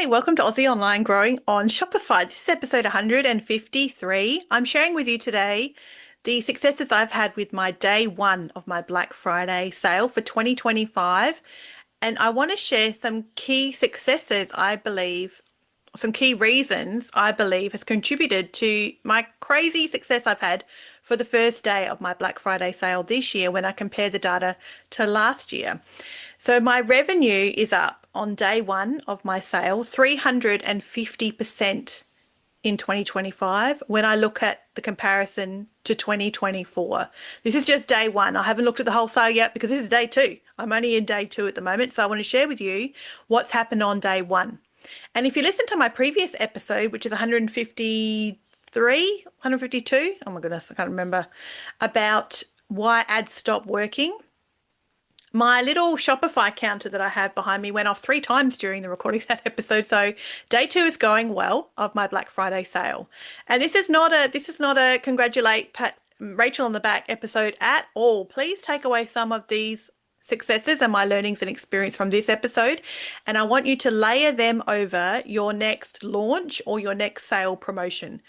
Hey, welcome to Aussie Online Growing on Shopify. This is episode 153. I'm sharing with you today the successes I've had with my day one of my Black Friday sale for 2025. And I want to share some key successes I believe, some key reasons I believe has contributed to my crazy success I've had for the first day of my Black Friday sale this year when I compare the data to last year. So my revenue is up on day one of my sale 350% in 2025 when I look at the comparison to 2024. This is just day one. I haven't looked at the whole sale yet because this is day two. I'm only in day two at the moment. So I want to share with you what's happened on day one. And if you listen to my previous episode, which is 153, 152, oh my goodness, I can't remember, about why ads stop working. My little Shopify counter that I have behind me went off 3 times during the recording of that episode. So day two is going well of my Black Friday sale. And this is not a congratulate Pat Rachel on the back episode at all. Please take away some of these successes and my learnings and experience from this episode. And I want you to layer them over your next launch or your next sale promotion.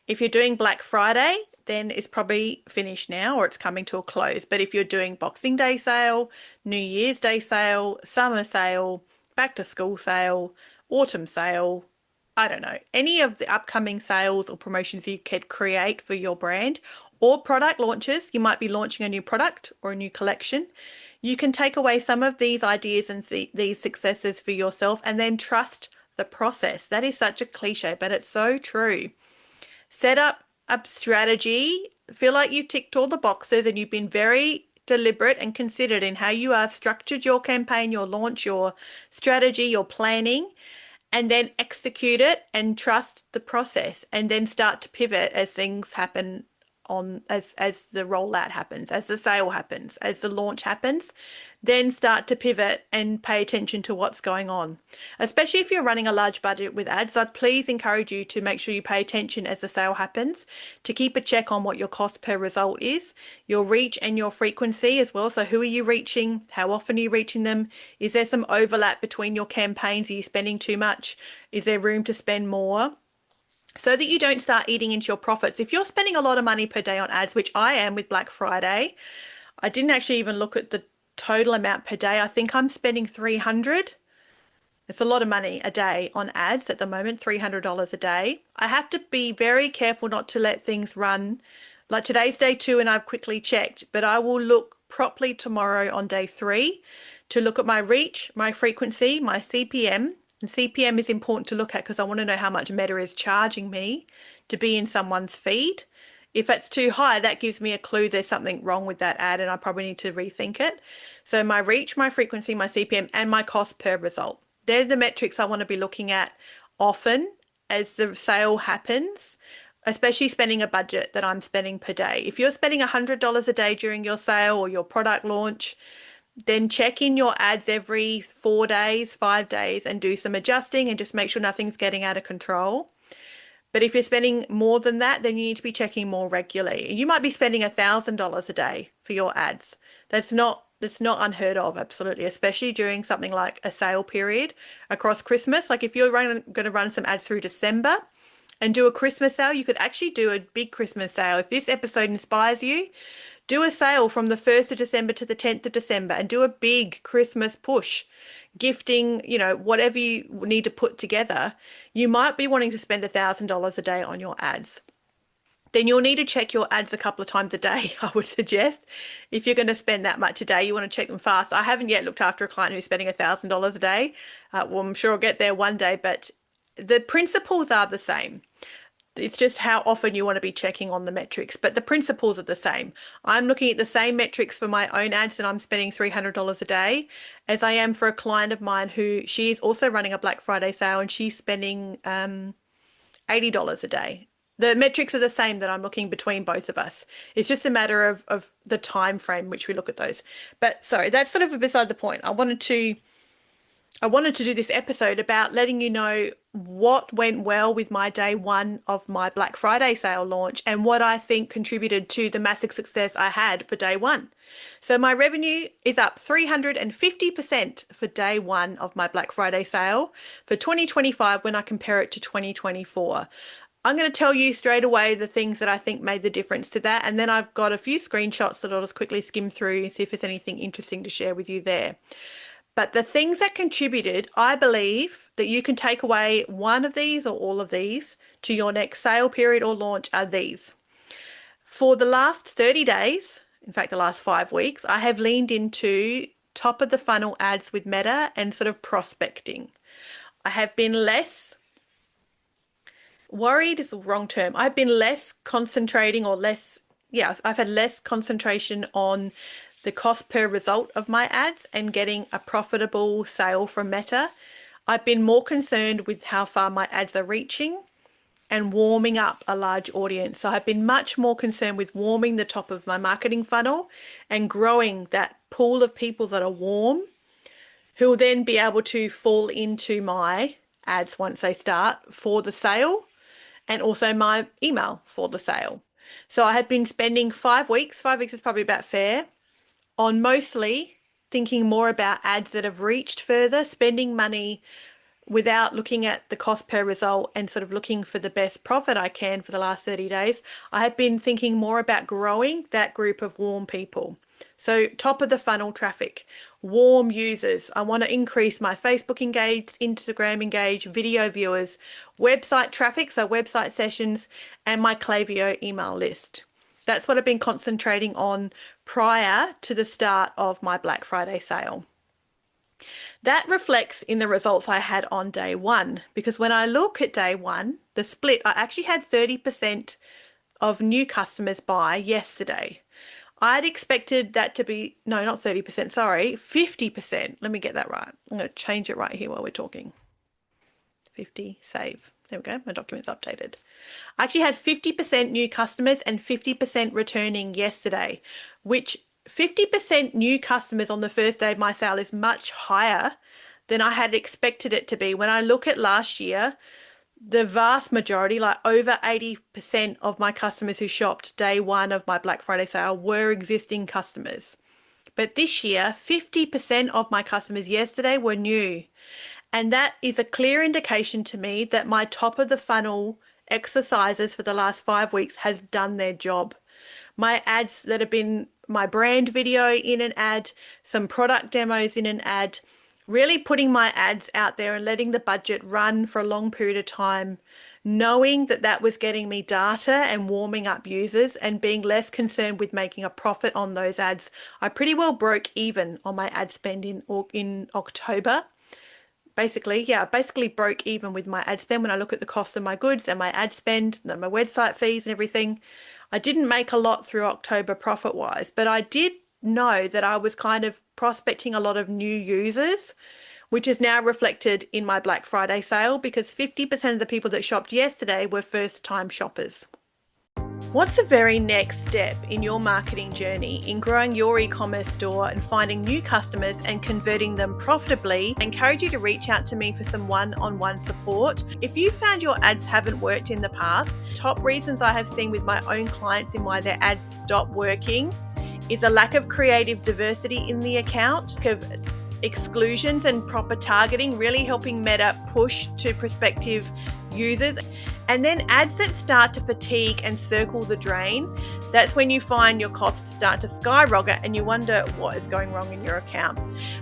If you're doing Black Friday, then it's probably finished now or it's coming to a close. But if you're doing Boxing Day sale, New Year's Day sale, summer sale, back to school sale, autumn sale, I don't know, any of the upcoming sales or promotions you could create for your brand or product launches, you might be launching a new product or a new collection. You can take away some of these ideas and see these successes for yourself and then trust the process. That is such a cliche, but it's so true. Set up a strategy, feel like you ticked all the boxes and you've been very deliberate and considered in how you have structured your campaign, your launch, your strategy, your planning, and then execute it and trust the process and then start to pivot as things happen on as the rollout happens, as the sale happens, as the launch happens, then start to pivot and pay attention to what's going on. Especially if you're running a large budget with ads, I'd please encourage you to make sure you pay attention as the sale happens, to keep a check on what your cost per result is, your reach and your frequency as well. So who are you reaching? How often are you reaching them? Is there some overlap between your campaigns? Are you spending too much? Is there room to spend more? So that you don't start eating into your profits. If you're spending a lot of money per day on ads, which I am with Black Friday, I didn't actually even look at the total amount per day. I think I'm spending 300. It's a lot of money a day on ads at the moment, $300 a day. I have to be very careful not to let things run. Like today's day two and I've quickly checked, but I will look properly tomorrow on day three to look at my reach, my frequency, my CPM. And CPM is important to look at because I want to know how much Meta is charging me to be in someone's feed. If it's too high, that gives me a clue there's something wrong with that ad and I probably need to rethink it. So my reach, my frequency, my CPM, and my cost per result. They're the metrics I want to be looking at often as the sale happens, especially spending a budget that I'm spending per day. If you're spending $100 a day during your sale or your product launch, then check in your ads every 4 days, 5 days, and do some adjusting and just make sure nothing's getting out of control. But if you're spending more than that, then you need to be checking more regularly. You might be spending $1,000 a day for your ads. That's not unheard of, absolutely, especially during something like a sale period across Christmas. Like if you're going to run some ads through December and do a Christmas sale, you could actually do a big Christmas sale. If this episode inspires you, do a sale from the 1st of December to the 10th of December and do a big Christmas push, gifting, whatever you need to put together. You might be wanting to spend $1,000 a day on your ads. Then you'll need to check your ads a couple of times a day, I would suggest. If you're going to spend that much a day, you want to check them fast. I haven't yet looked after a client who's spending $1,000 a day. Well, I'm sure I'll get there one day, but the principles are the same. It's just how often you want to be checking on the metrics, but the principles are the same. I'm looking at the same metrics for my own ads and I'm spending $300 a day as I am for a client of mine who she is also running a Black Friday sale and she's spending $80 a day. The metrics are the same that I'm looking between both of us. It's just a matter of the time frame which we look at those. But sorry, that's sort of beside the point. I wanted to do this episode about letting you know what went well with my day one of my Black Friday sale launch and what I think contributed to the massive success I had for day one. So my revenue is up 350% for day one of my Black Friday sale for 2025 when I compare it to 2024. I'm going to tell you straight away the things that I think made the difference to that. And then I've got a few screenshots that I'll just quickly skim through and see if there's anything interesting to share with you there. But the things that contributed, I believe that you can take away one of these or all of these to your next sale period or launch are these. For the last 30 days, in fact, the last 5 weeks, I have leaned into top of the funnel ads with Meta and sort of prospecting. I have been less worried is the wrong term. I've been less concentrating or less, I've had less concentration on the cost per result of my ads and getting a profitable sale from Meta. I've been more concerned with how far my ads are reaching and warming up a large audience. So I've been much more concerned with warming the top of my marketing funnel and growing that pool of people that are warm who will then be able to fall into my ads once they start for the sale and also my email for the sale. So I have been spending 5 weeks is probably about fair, on mostly thinking more about ads that have reached further, spending money without looking at the cost per result and sort of looking for the best profit I can for the last 30 days. I have been thinking more about growing that group of warm people. So top of the funnel traffic, warm users. I want to increase my Facebook engage, Instagram engage, video viewers, website traffic, so website sessions, and my Klaviyo email list. That's what I've been concentrating on prior to the start of my Black Friday sale. That reflects in the results I had on day one, because when I look at day one, the split, I actually had 30% of new customers buy yesterday. I'd expected that to be, no, not 30%, sorry, 50%. Let me get that right. I'm going to change it right here while we're talking. 50, save. There we go. My document's updated. I actually had 50% new customers and 50% returning yesterday, which 50% new customers on the first day of my sale is much higher than I had expected it to be. When I look at last year, the vast majority, like over 80% of my customers who shopped day one of my Black Friday sale were existing customers. But this year, 50% of my customers yesterday were new. And that is a clear indication to me that my top of the funnel exercises for the last 5 weeks has done their job. My ads that have been my brand video in an ad, some product demos in an ad, really putting my ads out there and letting the budget run for a long period of time, knowing that that was getting me data and warming up users and being less concerned with making a profit on those ads. I pretty well broke even on my ad spend in October. Basically broke even with my ad spend when I look at the cost of my goods and my ad spend, and my website fees and everything. I didn't make a lot through October profit-wise, but I did know that I was kind of prospecting a lot of new users, which is now reflected in my Black Friday sale because 50% of the people that shopped yesterday were first-time shoppers. What's the very next step in your marketing journey in growing your e-commerce store and finding new customers and converting them profitably? I encourage you to reach out to me for some one-on-one support. If you found your ads haven't worked in the past, top reasons I have seen with my own clients in why their ads stop working is a lack of creative diversity in the account, of exclusions and proper targeting, really helping Meta push to prospective users. And then ads that start to fatigue and circle the drain, that's when you find your costs start to skyrocket and you wonder what is going wrong in your account.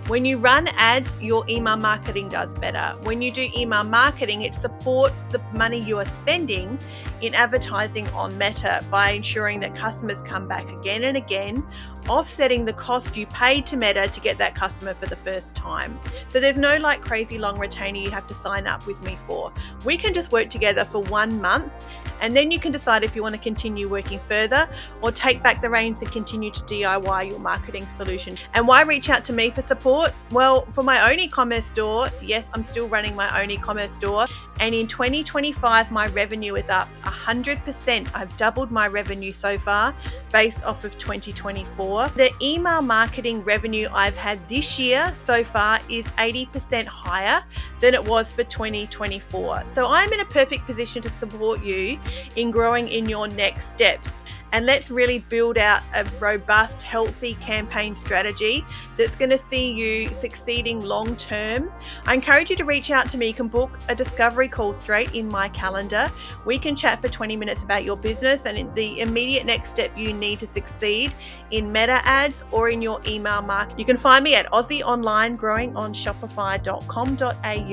When you run ads, your email marketing does better. When you do email marketing, it supports the money you are spending in advertising on Meta by ensuring that customers come back again and again, offsetting the cost you paid to Meta to get that customer for the first time. So there's no like crazy long retainer you have to sign up with me for. We can just work together for 1 month and then you can decide if you want to continue working further or take back the reins and continue to DIY your marketing solution. And why reach out to me for support? Well, for my own e-commerce store, yes, I'm still running my own e-commerce store. And in 2025, my revenue is up 100%. I've doubled my revenue so far based off of 2024. The email marketing revenue I've had this year so far is 80% higher than it was for 2024. So I'm in a perfect position to support you in growing in your next steps. And let's really build out a robust, healthy campaign strategy that's going to see you succeeding long term. I encourage you to reach out to me. You can book a discovery call straight in my calendar. We can chat for 20 minutes about your business and the immediate next step you need to succeed in meta ads or in your email marketing. You can find me at Aussie Online Growing on Shopify.com.au.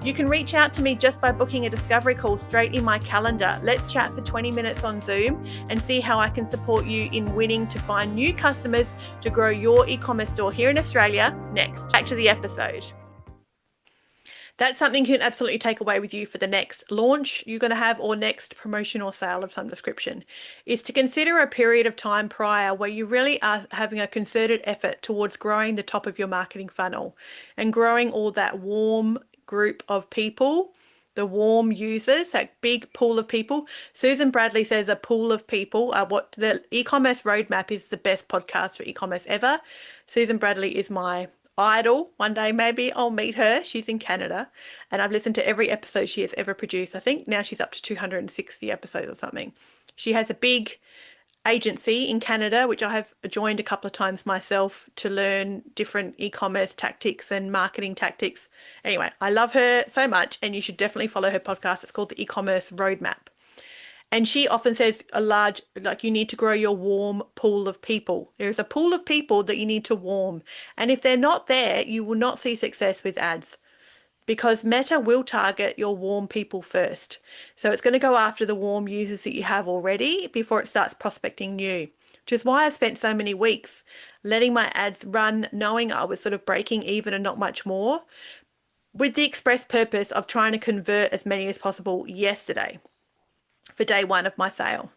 You can reach out to me just by booking a discovery call straight in my calendar. Let's chat for 20 minutes on Zoom and see how I can support you in winning to find new customers to grow your e-commerce store here in Australia next. Back to the episode. That's something you can absolutely take away with you for the next launch you're going to have or next promotion or sale of some description, is to consider a period of time prior where you really are having a concerted effort towards growing the top of your marketing funnel and growing all that warm group of people, the warm users, that big pool of people. Susan Bradley says a pool of people. What the e-commerce roadmap is the best podcast for e-commerce ever. Susan Bradley is my idol. One day maybe I'll meet her. She's in Canada and I've listened to every episode she has ever produced. I think now she's up to 260 episodes or something. She has a big agency in Canada, which I have joined a couple of times myself to learn different e-commerce tactics and marketing tactics. Anyway, I love her so much and you should definitely follow her podcast. It's called the E-commerce Roadmap. And she often says you need to grow your warm pool of people. There's a pool of people that you need to warm. And if they're not there, you will not see success with ads, because Meta will target your warm people first. So it's going to go after the warm users that you have already before it starts prospecting new, which is why I've spent so many weeks letting my ads run, knowing I was sort of breaking even and not much more, with the express purpose of trying to convert as many as possible yesterday for day one of my sale.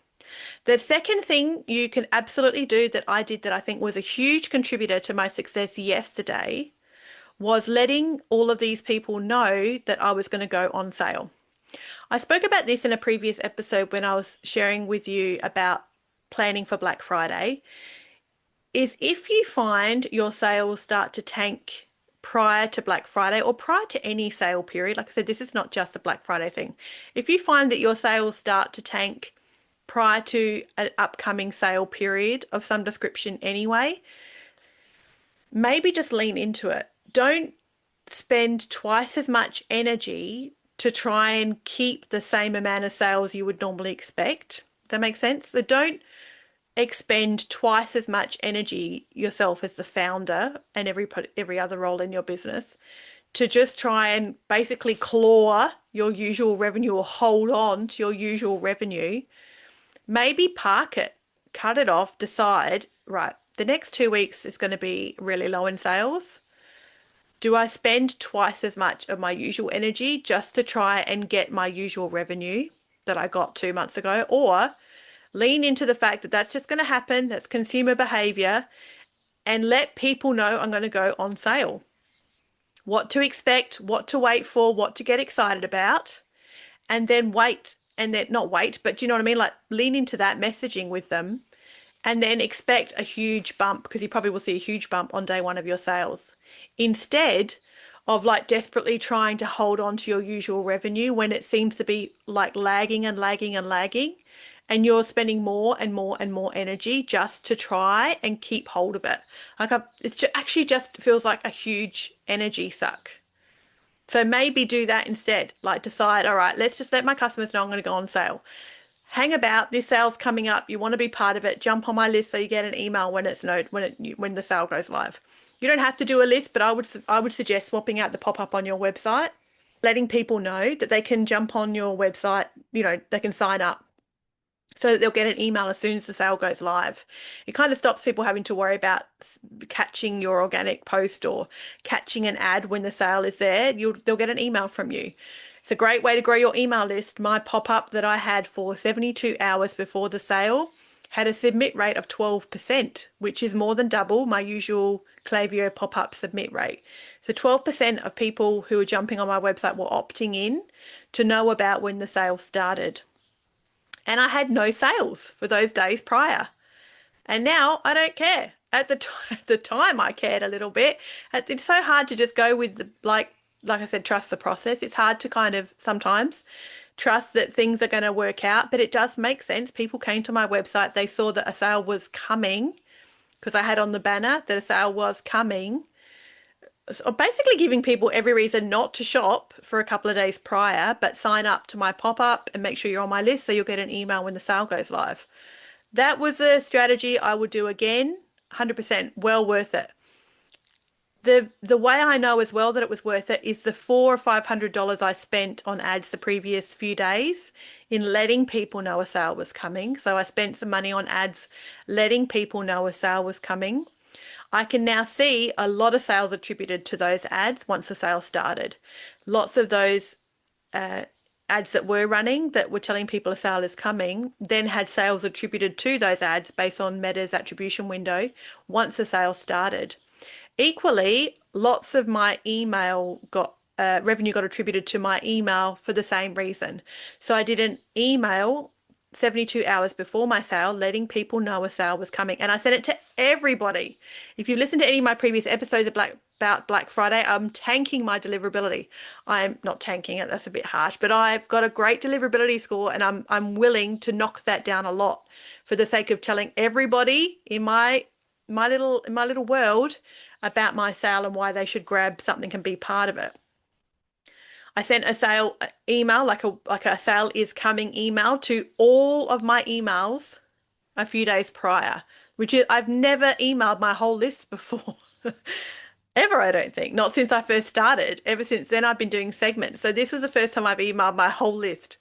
The second thing you can absolutely do that I did that I think was a huge contributor to my success yesterday was letting all of these people know that I was going to go on sale. I spoke about this in a previous episode when I was sharing with you about planning for Black Friday, is if you find your sales start to tank prior to Black Friday or prior to any sale period, like I said, this is not just a Black Friday thing. If you find that your sales start to tank prior to an upcoming sale period of some description anyway, maybe just lean into it. Don't spend twice as much energy to try and keep the same amount of sales you would normally expect. Does that make sense? So don't expend twice as much energy yourself as the founder and every other role in your business to just try and basically claw your usual revenue or hold on to your usual revenue. Maybe park it, cut it off, decide, right, the next 2 weeks is going to be really low in sales. Do I spend twice as much of my usual energy just to try and get my usual revenue that I got 2 months ago? Or lean into the fact that that's just going to happen, that's consumer behavior, and let people know I'm going to go on sale. What to expect, what to wait for, what to get excited about, and then wait, and then not wait, but do you know what I mean? Like lean into that messaging with them and then expect a huge bump, because you probably will see a huge bump on day one of your sales, instead of like desperately trying to hold on to your usual revenue when it seems to be like lagging and lagging and lagging, and you're spending more and more and more energy just to try and keep hold of it. It actually just feels like a huge energy suck. So maybe do that instead. Like decide, all right, let's just let my customers know I'm going to go on sale. Hang about, this sale's coming up, you want to be part of it, jump on my list so you get an email when when the sale goes live. You don't have to do a list, but I would suggest swapping out the pop-up on your website, letting people know that they can jump on your website, they can sign up so that they'll get an email as soon as the sale goes live. It kind of stops people having to worry about catching your organic post or catching an ad when the sale is there. They'll get an email from you. It's a great way to grow your email list. My pop-up that I had for 72 hours before the sale had a submit rate of 12%, which is more than double my usual Klaviyo pop-up submit rate. So 12% of people who were jumping on my website were opting in to know about when the sale started. and I had no sales for those days prior. And now I don't care. At the time, I cared a little bit. It's so hard to just go with the, like I said, trust the process. It's hard to kind of sometimes trust that things are going to work out, but it does make sense. People came to my website, they saw that a sale was coming because I had on the banner that a sale was coming. So basically giving people every reason not to shop for a couple of days prior, but sign up to my pop-up and make sure you're on my list so you'll get an email when the sale goes live. That was a strategy I would do again, 100%, well worth it. The way I know as well that it was worth it is the $400 or $500 I spent on ads the previous few days in letting people know a sale was coming. So I spent some money on ads letting people know a sale was coming. I can now see a lot of sales attributed to those ads once the sale started. Lots of those ads that were running that were telling people a sale is coming then had sales attributed to those ads based on Meta's attribution window once the sale started. Equally, lots of my email revenue got attributed to my email for the same reason. So I did an email 72 hours before my sale, letting people know a sale was coming. And I sent it to everybody. If you've listened to any of my previous episodes about Black Friday, I'm tanking my deliverability. I'm not tanking it, that's a bit harsh, but I've got a great deliverability score and I'm willing to knock that down a lot for the sake of telling everybody in my little world about my sale and why they should grab something and be part of it. I sent a sale email, like a sale is coming email to all of my emails a few days prior, which is I've never emailed my whole list before. Ever, I don't think. Not since I first started. Ever since then, I've been doing segments. So this is the first time I've emailed my whole list.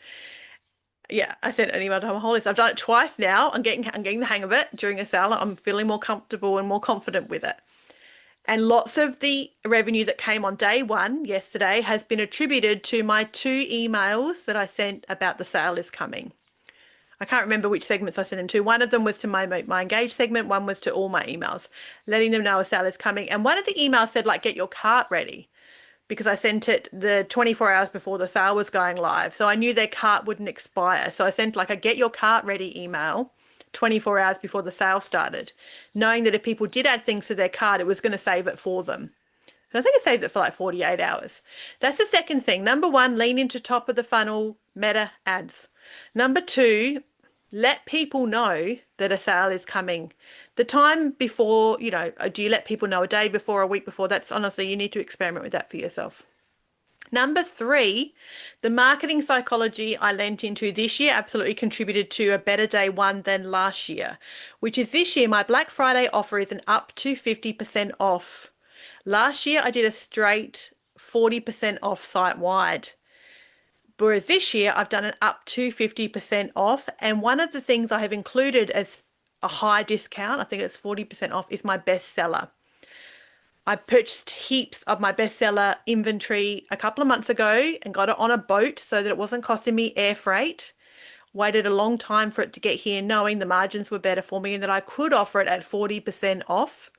Yeah, I sent an email to my whole list. I've done it twice now. I'm getting the hang of it during a sale. I'm feeling more comfortable and more confident with it. And lots of the revenue that came on day one yesterday has been attributed to my 2 emails that I sent about the sale is coming. I can't remember which segments I sent them to. One of them was to my engaged segment. One was to all my emails, letting them know a sale is coming. And one of the emails said, like, get your cart ready, because I sent it the 24 hours before the sale was going live. So I knew their cart wouldn't expire. So I sent like a get your cart ready email 24 hours before the sale started, knowing that if people did add things to their cart, it was going to save it for them. So I think it saves it for like 48 hours. That's the second thing. Number 1, lean into top of the funnel meta ads. Number 2, let people know that a sale is coming. The time before, do you let people know a day before, a week before? That's honestly, you need to experiment with that for yourself. Number 3, the marketing psychology I lent into this year absolutely contributed to a better day one than last year, which is this year my Black Friday offer is an up to 50% off. Last year I did a straight 40% off site-wide. Whereas this year I've done an up to 50% off. And one of the things I have included as a high discount, I think it's 40% off, is my bestseller. I purchased heaps of my bestseller inventory a couple of months ago and got it on a boat so that it wasn't costing me air freight. Waited a long time for it to get here, knowing the margins were better for me and that I could offer it at 40% off.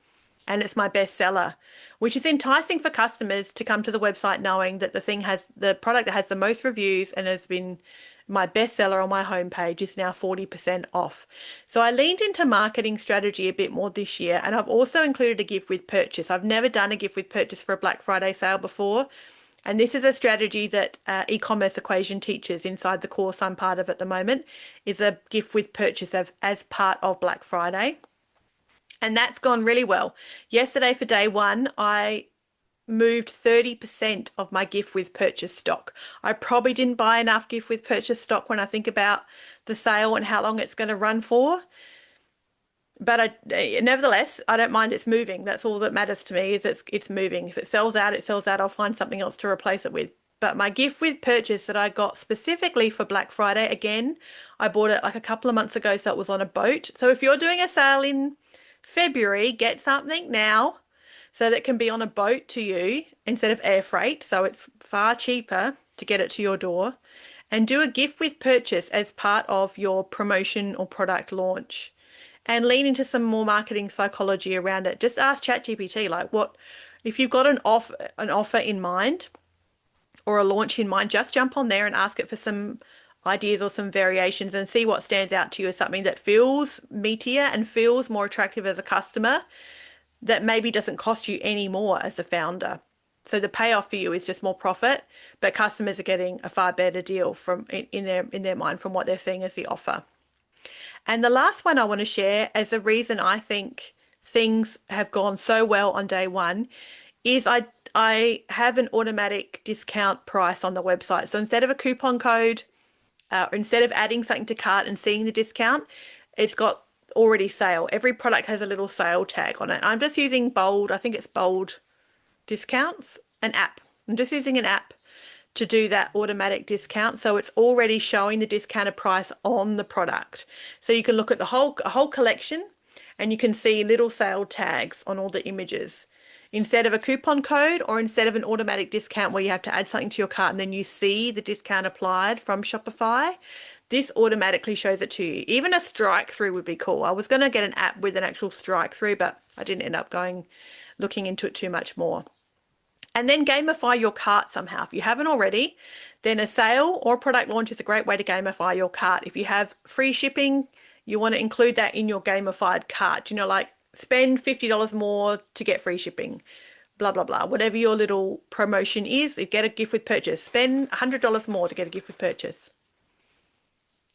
And it's my bestseller, which is enticing for customers to come to the website knowing that the product that has the most reviews and has been my bestseller on my homepage is now 40% off. So I leaned into marketing strategy a bit more this year, and I've also included a gift with purchase. I've never done a gift with purchase for a Black Friday sale before. And this is a strategy that e-commerce equation teaches inside the course I'm part of at the moment, is a gift with purchase as part of Black Friday. And that's gone really well. Yesterday for day one, I moved 30% of my gift with purchase stock. I probably didn't buy enough gift with purchase stock when I think about the sale and how long it's going to run for. But nevertheless, I don't mind it's moving. That's all that matters to me, is it's moving. If it sells out, it sells out. I'll find something else to replace it with. But my gift with purchase that I got specifically for Black Friday, again, I bought it like a couple of months ago, so it was on a boat. So if you're doing a sale in February, get something now so that it can be on a boat to you instead of air freight. So it's far cheaper to get it to your door, and do a gift with purchase as part of your promotion or product launch, and lean into some more marketing psychology around it. Just ask ChatGPT, like, what if you've got an offer in mind or a launch in mind, just jump on there and ask it for some ideas or some variations and see what stands out to you as something that feels meatier and feels more attractive as a customer, that maybe doesn't cost you any more as a founder. So the payoff for you is just more profit, but customers are getting a far better deal from in their mind from what they're seeing as the offer. And the last one I want to share as a reason I think things have gone so well on day one is I have an automatic discount price on the website. So instead of a coupon code, instead of adding something to cart and seeing the discount, it's got already sale. Every product has a little sale tag on it. I'm just using bold, I think it's bold discounts, an app. I'm just using an app to do that automatic discount. So it's already showing the discounted price on the product. So you can look at the whole collection and you can see little sale tags on all the images. Instead of a coupon code or instead of an automatic discount where you have to add something to your cart and then you see the discount applied from Shopify, this automatically shows it to you. Even a strike through would be cool. I was going to get an app with an actual strike through, but I didn't end up looking into it too much more. And then gamify your cart somehow. If you haven't already, then a sale or product launch is a great way to gamify your cart. If you have free shipping, you want to include that in your gamified cart. You know, like spend $50 more to get free shipping, blah, blah, blah. Whatever your little promotion is, get a gift with purchase. Spend $100 more to get a gift with purchase.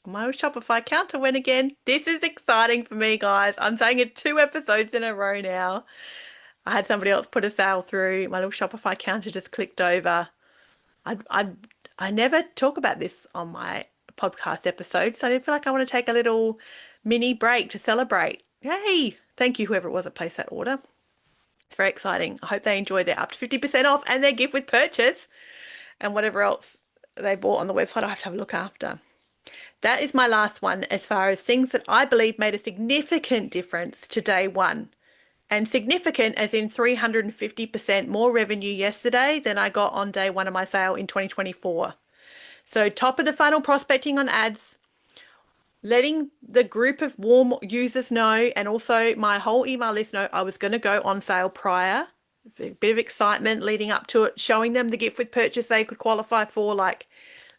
My Shopify counter went again. This is exciting for me, guys. I'm saying it 2 episodes in a row now. I had somebody else put a sale through. My little Shopify counter just clicked over. I never talk about this on my podcast episodes, so I feel like I want to take a little mini break to celebrate. Yay! Thank you, whoever it was that placed that order. It's very exciting. I hope they enjoy their up to 50% off and their gift with purchase and whatever else they bought on the website. I have to have a look after. That is my last one as far as things that I believe made a significant difference to day one. And significant as in 350% more revenue yesterday than I got on day one of my sale in 2024. So top of the funnel prospecting on ads, letting the group of warm users know, and also my whole email list know I was going to go on sale prior. A bit of excitement leading up to it, showing them the gift with purchase they could qualify for. Like,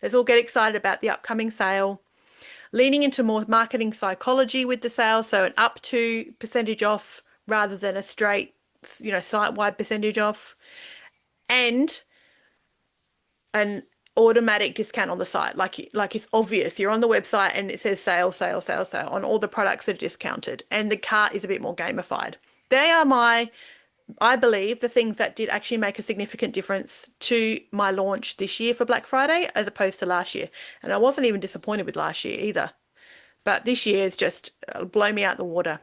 let's all get excited about the upcoming sale. Leaning into more marketing psychology with the sale, so an up to percentage off rather than a straight, site-wide percentage off, and an automatic discount on the site. Like it's obvious. You're on the website and it says sale, sale, sale, sale on all the products that are discounted, and the cart is a bit more gamified. They are I believe, the things that did actually make a significant difference to my launch this year for Black Friday as opposed to last year. And I wasn't even disappointed with last year either. But this year is just blown me out the water.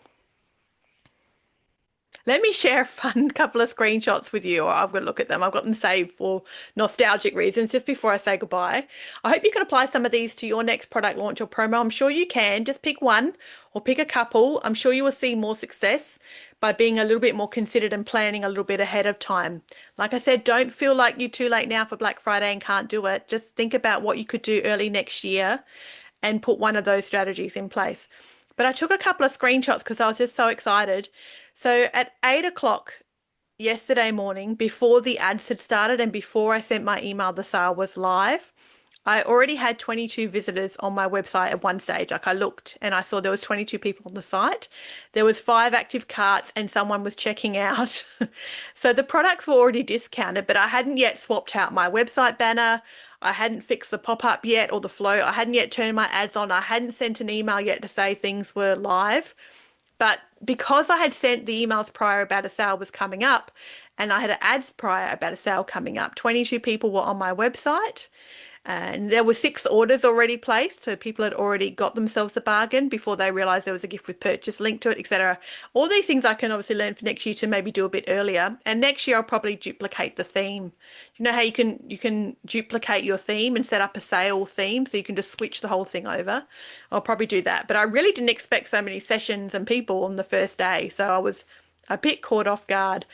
Let me share a fun couple of screenshots with you, or I've got to look at them. I've got them saved for nostalgic reasons just before I say goodbye. I hope you can apply some of these to your next product launch or promo. I'm sure you can. Just pick one or pick a couple. I'm sure you will see more success by being a little bit more considered and planning a little bit ahead of time. Like I said, don't feel like you're too late now for Black Friday and can't do it. Just think about what you could do early next year and put one of those strategies in place. But I took a couple of screenshots because I was just so excited. So at 8 o'clock yesterday morning, before the ads had started and before I sent my email, the sale was live. I already had 22 visitors on my website at one stage. Like, I looked and I saw there was 22 people on the site. There was 5 active carts and someone was checking out. So the products were already discounted, but I hadn't yet swapped out my website banner. I hadn't fixed the pop-up yet or the flow. I hadn't yet turned my ads on. I hadn't sent an email yet to say things were live. But because I had sent the emails prior about a sale was coming up, and I had ads prior about a sale coming up, 22 people were on my website. And there were 6 orders already placed, so people had already got themselves a bargain before they realized there was a gift with purchase linked to it, etc. All these things I can obviously learn for next year to maybe do a bit earlier. And next year I'll probably duplicate the theme. You know how you can duplicate your theme and set up a sale theme, so you can just switch the whole thing over? I'll probably do that. But I really didn't expect so many sessions and people on the first day, so I was a bit caught off guard.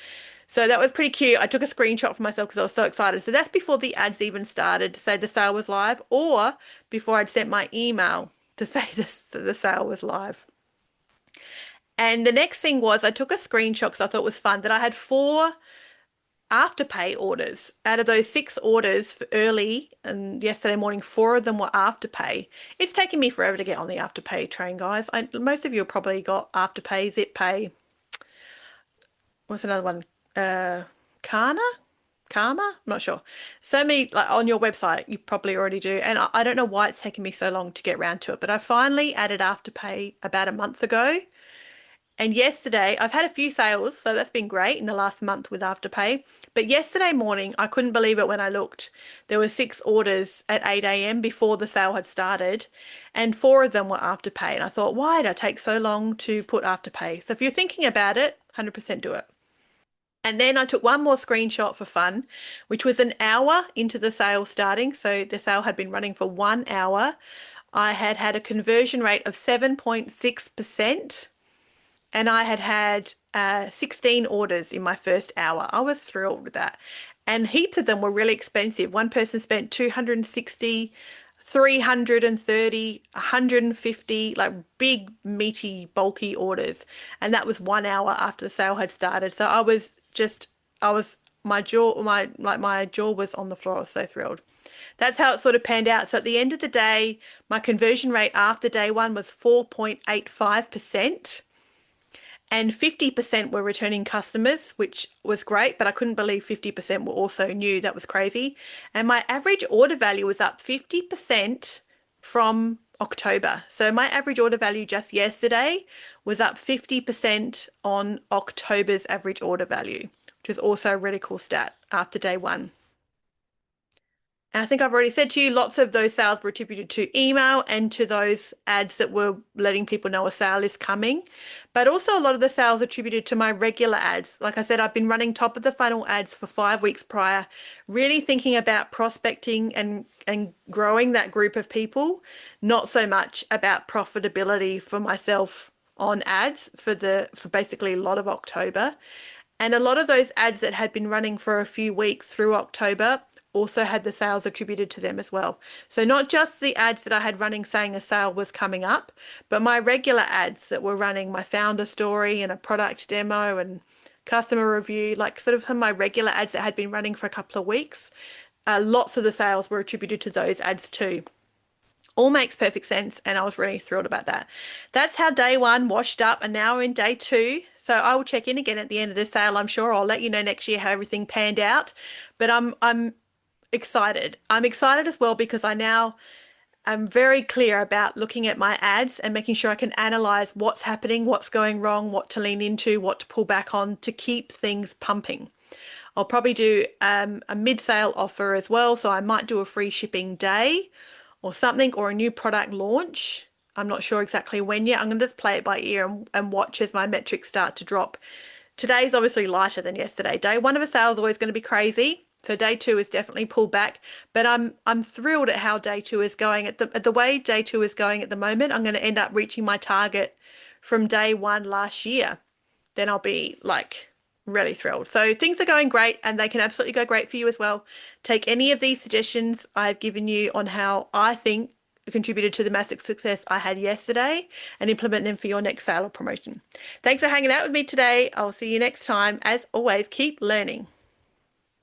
So that was pretty cute. I took a screenshot for myself because I was so excited. So that's before the ads even started to say the sale was live, or before I'd sent my email to say the sale was live. And the next thing was I took a screenshot because I thought it was fun, that I had 4 Afterpay orders. Out of those 6 orders for early and yesterday morning, 4 of them were Afterpay. It's taken me forever to get on the Afterpay train, guys. Most of you have probably got Afterpay, ZipPay. What's another one? Uh, Kana? Karma? I'm not sure. So many, like on your website, you probably already do. And I don't know why it's taken me so long to get around to it, but I finally added Afterpay about a month ago. And yesterday, I've had a few sales, so that's been great in the last month with Afterpay. But yesterday morning, I couldn't believe it when I looked. There were 6 orders at 8 a.m. before the sale had started, and 4 of them were Afterpay. And I thought, why did I take so long to put Afterpay? So if you're thinking about it, 100% do it. And then I took one more screenshot for fun, which was an hour into the sale starting. So the sale had been running for 1 hour. I had had a conversion rate of 7.6%, and I had had 16 orders in my first hour. I was thrilled with that. And heaps of them were really expensive. One person spent 260, 330, 150, like big, meaty, bulky orders. And that was 1 hour after the sale had started. So I was just, I was, my jaw was on the floor. I was so thrilled. That's how it sort of panned out. So at the end of the day, my conversion rate after day one was 4.85%. And 50% were returning customers, which was great, but I couldn't believe 50% were also new. That was crazy. And my average order value was up 50% from October. So my average order value just yesterday was up 50% on October's average order value, which is also a really cool stat after day one. And I think I've already said to you, lots of those sales were attributed to email and to those ads that were letting people know a sale is coming. But also a lot of the sales attributed to my regular ads. Like I said, I've been running top of the funnel ads for 5 weeks prior, really thinking about prospecting and growing that group of people, not so much about profitability for myself on ads for basically a lot of October. And a lot of those ads that had been running for a few weeks through October also had the sales attributed to them as well. So not just the ads that I had running saying a sale was coming up, but my regular ads that were running my founder story and a product demo and customer review, like sort of some of my regular ads that had been running for a couple of weeks, lots of the sales were attributed to those ads too. All makes perfect sense, and I was really thrilled about that. That's how day one washed up, and now we're in day two. So I will check in again at the end of the sale. I'm sure I'll let you know next year how everything panned out. But I'm excited. I'm excited as well because I now am very clear about looking at my ads and making sure I can analyze what's happening, what's going wrong, what to lean into, what to pull back on to keep things pumping. I'll probably do a mid-sale offer as well. So I might do a free shipping day or something, or a new product launch. I'm not sure exactly when yet. I'm going to just play it by ear and watch as my metrics start to drop. Today's obviously lighter than yesterday. Day one of a sale is always going to be crazy. So day two is definitely pulled back, but I'm thrilled at how day two is going. At the way day two is going at the moment, I'm going to end up reaching my target from day one last year. Then I'll be like really thrilled. So things are going great, and they can absolutely go great for you as well. Take any of these suggestions I've given you on how I think contributed to the massive success I had yesterday and implement them for your next sale or promotion. Thanks for hanging out with me today. I'll see you next time. As always, keep learning.